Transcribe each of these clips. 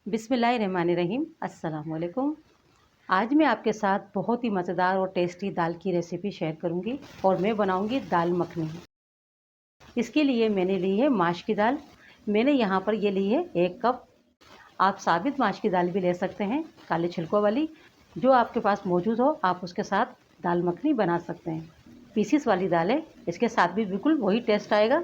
बिस्मिल्लाहिर्रहमानिर्रहीम। अस्सलाम वालेकुम। आज मैं आपके साथ बहुत ही मज़ेदार और टेस्टी दाल की रेसिपी शेयर करूंगी और मैं बनाऊंगी दाल मखनी। इसके लिए मैंने ली है माश की दाल। मैंने यहाँ पर ये ली है 1 कप। आप साबित माश की दाल भी ले सकते हैं, काले छिलकों वाली। जो आपके पास मौजूद हो आप उसके साथ दाल मखनी बना सकते हैं। पीसीस वाली दाल है, इसके साथ भी बिल्कुल वही टेस्ट आएगा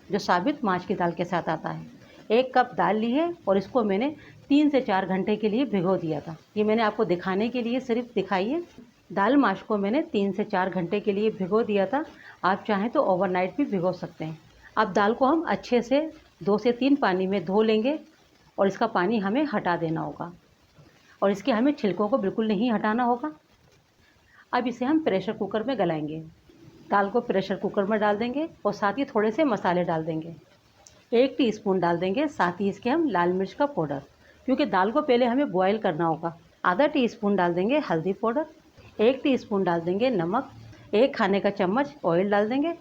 जो साबित माश की दाल के साथ आता है। 1 कप दाल ली है और इसको मैंने 3 से 4 घंटे के लिए भिगो दिया था। ये मैंने आपको दिखाने के लिए सिर्फ दिखाई है। दाल माश को मैंने 3 से 4 घंटे के लिए भिगो दिया था। आप चाहें तो ओवरनाइट भी भिगो सकते हैं। अब दाल को हम अच्छे से 2 से 3 पानी में धो लेंगे और इसका पानी हमें हटा देना होगा और इसके हमें छिलकों को बिल्कुल नहीं हटाना होगा। अब इसे हम प्रेशर कुकर में गलाएंगे। दाल को प्रेशर कुकर में डाल देंगे और साथ ही थोड़े से मसाले डाल देंगे। 1 टीस्पून डाल देंगे, साथ ही इसके हम लाल मिर्च का पाउडर, क्योंकि दाल को पहले हमें बॉयल करना होगा। आधा टीस्पून डाल देंगे हल्दी पाउडर, 1 टीस्पून डाल देंगे नमक, 1 खाने का चम्मच ऑयल डाल देंगे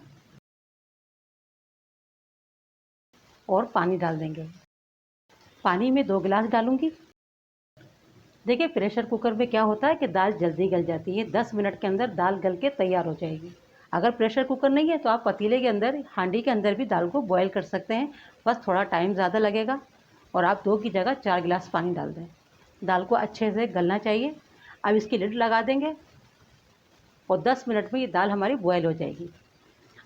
और पानी डाल देंगे। पानी में 2 गिलास डालूंगी। देखिए प्रेशर कुकर में क्या होता है कि दाल जल्दी गल जाती है। 10 मिनट के अंदर दाल गल के तैयार हो जाएगी। अगर प्रेशर कुकर नहीं है तो आप पतीले के अंदर, हांडी के अंदर भी दाल को बॉयल कर सकते हैं। बस थोड़ा टाइम ज़्यादा लगेगा और आप 2 की जगह 4 गिलास पानी डाल दें। दाल को अच्छे से गलना चाहिए। अब इसकी लिड लगा देंगे और 10 मिनट में ये दाल हमारी बॉयल हो जाएगी।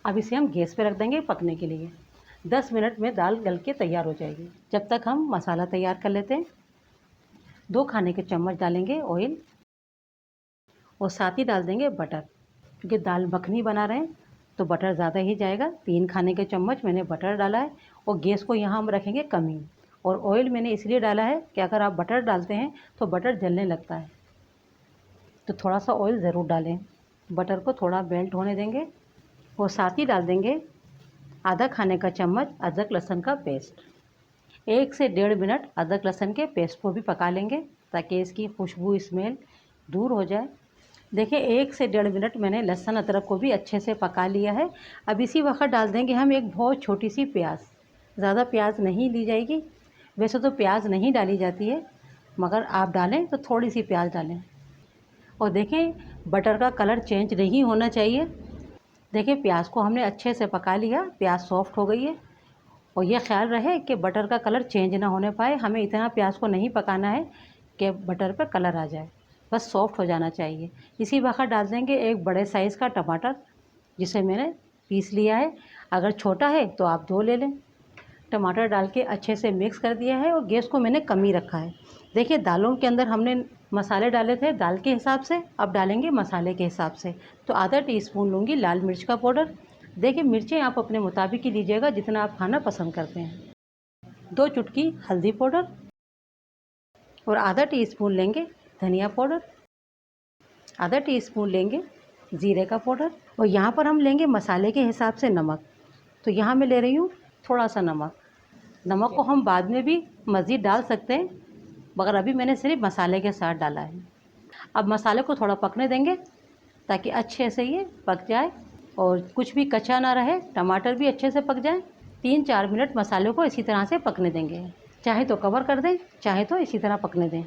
अब इसे हम गैस पे रख देंगे पकने के लिए। 10 मिनट में दाल गल के तैयार हो जाएगी। जब तक हम मसाला तैयार कर लेते हैं। 2 खाने के चम्मच डालेंगे ऑयल और साथ ही डाल देंगे बटर, क्योंकि दाल मखनी बना रहे हैं तो बटर ज़्यादा ही जाएगा। 3 खाने के चम्मच मैंने बटर डाला है और गैस को यहाँ हम रखेंगे कम ही। और ऑयल मैंने इसलिए डाला है कि अगर आप बटर डालते हैं तो बटर जलने लगता है, तो थोड़ा सा ऑयल ज़रूर डालें। बटर को थोड़ा मेल्ट होने देंगे और साथ ही डाल देंगे आधा खाने का चम्मच अदरक लहसुन का पेस्ट। 1 से 1.5 मिनट अदरक लहसुन के पेस्ट को भी पका लेंगे ताकि इसकी खुशबू स्मेल दूर हो जाए। देखिए 1 से 1.5 मिनट मैंने लहसुन अदरक को भी अच्छे से पका लिया है। अब इसी वक्त डाल देंगे हम एक बहुत छोटी सी प्याज। ज़्यादा प्याज नहीं ली जाएगी। वैसे तो प्याज नहीं डाली जाती है, मगर आप डालें तो थोड़ी सी प्याज डालें। और देखें बटर का कलर चेंज नहीं होना चाहिए। देखिए प्याज को हमने अच्छे से पका लिया, प्याज सॉफ्ट हो गई है। और यह ख्याल रहे कि बटर का कलर चेंज ना होने पाए। हमें इतना प्याज को नहीं पकाना है कि बटर पर कलर आ जाए, बस सॉफ्ट हो जाना चाहिए। इसी वक्त डाल देंगे एक बड़े साइज़ का टमाटर, जिसे मैंने पीस लिया है। अगर छोटा है तो आप 2 ले लें। टमाटर डाल के अच्छे से मिक्स कर दिया है और गैस को मैंने कम ही रखा है। देखिए दालों के अंदर हमने मसाले डाले थे दाल के हिसाब से, अब डालेंगे मसाले के हिसाब से। तो आधा टीस्पून लूँगी लाल मिर्च का पाउडर। देखिए मिर्चें आप अपने मुताबिक ही लीजिएगा जितना आप खाना पसंद करते हैं। 2 चुटकी हल्दी पाउडर और आधा टीस्पून लेंगे धनिया पाउडर, आधा टीस्पून लेंगे ज़ीरे का पाउडर और यहाँ पर हम लेंगे मसाले के हिसाब से नमक। तो यहाँ मैं ले रही हूँ थोड़ा सा नमक। नमक को हम बाद में भी मज़ीद डाल सकते हैं, मगर अभी मैंने सिर्फ मसाले के साथ डाला है। अब मसाले को थोड़ा पकने देंगे ताकि अच्छे से ये पक जाए और कुछ भी कच्चा ना रहे, टमाटर भी अच्छे से पक जाए। 3-4 मिनट मसाले को इसी तरह से पकने देंगे। चाहे तो कवर कर दें, चाहे तो इसी तरह पकने दें।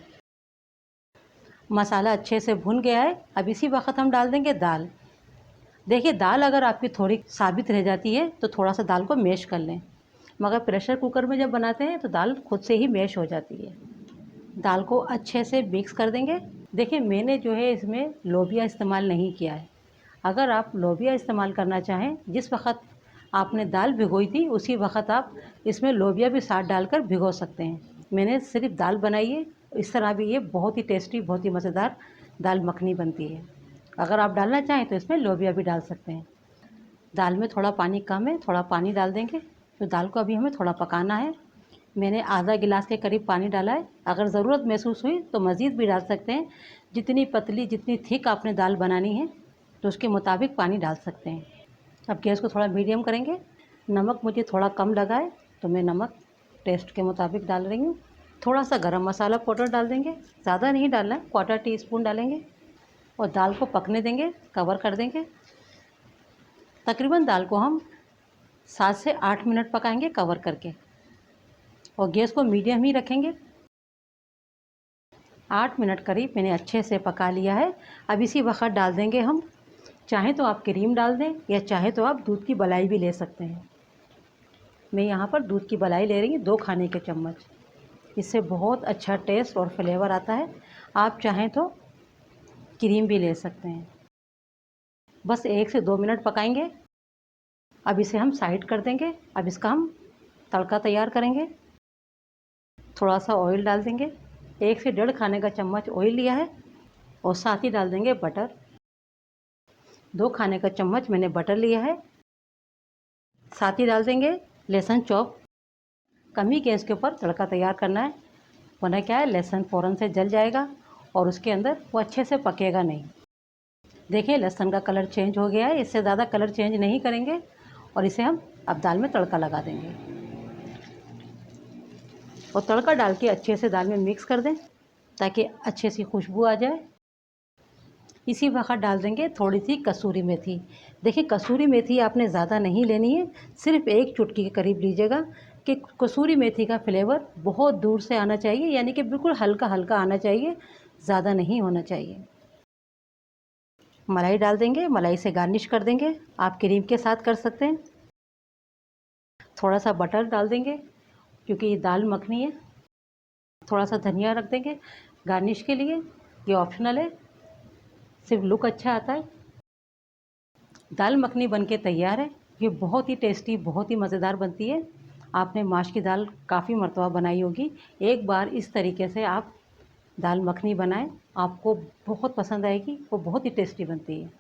मसाला अच्छे से भुन गया है। अब इसी वक्त हम डाल देंगे दाल। देखिए दाल अगर आपकी थोड़ी साबित रह जाती है तो थोड़ा सा दाल को मैश कर लें, मगर प्रेशर कुकर में जब बनाते हैं तो दाल खुद से ही मैश हो जाती है। दाल को अच्छे से मिक्स कर देंगे। देखिए मैंने जो है इसमें लोबिया इस्तेमाल नहीं किया है। अगर आप लोबिया इस्तेमाल करना चाहें, जिस वक्त आपने दाल भिगोई थी उसी वक्त आप इसमें लोबिया भी साथ डालकर भिगो सकते हैं। मैंने सिर्फ दाल बनाई है। इस तरह भी ये बहुत ही टेस्टी, बहुत ही मज़ेदार दाल मखनी बनती है। अगर आप डालना चाहें तो इसमें लोबिया भी डाल सकते हैं। दाल में थोड़ा पानी कम है, थोड़ा पानी डाल देंगे। तो दाल को अभी हमें थोड़ा पकाना है। मैंने आधा गिलास के करीब पानी डाला है। अगर ज़रूरत महसूस हुई तो मज़ीद भी डाल सकते हैं। जितनी पतली, जितनी थिक आपने दाल बनानी है तो उसके मुताबिक पानी डाल सकते हैं। अब गैस को थोड़ा मीडियम करेंगे। नमक मुझे थोड़ा कम लगा है तो मैं नमक टेस्ट के मुताबिक डाल रही हूँ। थोड़ा सा गरम मसाला पाउडर डाल देंगे, ज़्यादा नहीं डालना है, 1/4 टीस्पून डालेंगे और दाल को पकने देंगे, कवर कर देंगे। तकरीबन दाल को हम 7 से 8 मिनट पकाएंगे कवर करके और गैस को मीडियम ही रखेंगे। 8 मिनट करीब मैंने अच्छे से पका लिया है। अब इसी वक्त डाल देंगे हम, चाहे तो आप क्रीम डाल दें या चाहे तो आप दूध की मलाई भी ले सकते हैं। मैं यहाँ पर दूध की मलाई ले रही हूँ 2 खाने के चम्मच। इससे बहुत अच्छा टेस्ट और फ्लेवर आता है। आप चाहें तो क्रीम भी ले सकते हैं। बस 1 से 2 मिनट पकाएंगे। अब इसे हम साइड कर देंगे। अब इसका हम तड़का तैयार करेंगे। थोड़ा सा ऑयल डाल देंगे, 1 से 1.5 खाने का चम्मच ऑयल लिया है और साथ ही डाल देंगे बटर। 2 खाने का चम्मच मैंने बटर लिया है। साथ ही डाल देंगे लहसुन चॉप। कम ही गैस के ऊपर तड़का तैयार करना है, वरना क्या है लहसुन फ़ौरन से जल जाएगा और उसके अंदर वो अच्छे से पकेगा नहीं। देखिए लहसुन का कलर चेंज हो गया है, इससे ज़्यादा कलर चेंज नहीं करेंगे और इसे हम अब दाल में तड़का लगा देंगे और तड़का डाल के अच्छे से दाल में मिक्स कर दें ताकि अच्छे सी खुशबू आ जाए। इसी वक्त डाल देंगे थोड़ी सी कसूरी मेथी। देखिए कसूरी मेथी आपने ज़्यादा नहीं लेनी है, सिर्फ 1 चुटकी के करीब लीजिएगा कि कसूरी मेथी का फ्लेवर बहुत दूर से आना चाहिए, यानी कि बिल्कुल हल्का हल्का आना चाहिए, ज़्यादा नहीं होना चाहिए। मलाई डाल देंगे, मलाई से गार्निश कर देंगे, आप क्रीम के साथ कर सकते हैं। थोड़ा सा बटर डाल देंगे क्योंकि ये दाल मखनी है। थोड़ा सा धनिया रख देंगे गार्निश के लिए, ये ऑप्शनल है, सिर्फ लुक अच्छा आता है। दाल मखनी बनके तैयार है। ये बहुत ही टेस्टी, बहुत ही मज़ेदार बनती है। आपने माश की दाल काफ़ी मर्तबा बनाई होगी, एक बार इस तरीके से आप दाल मखनी बनाएं, आपको बहुत पसंद आएगी, वो बहुत ही टेस्टी बनती है।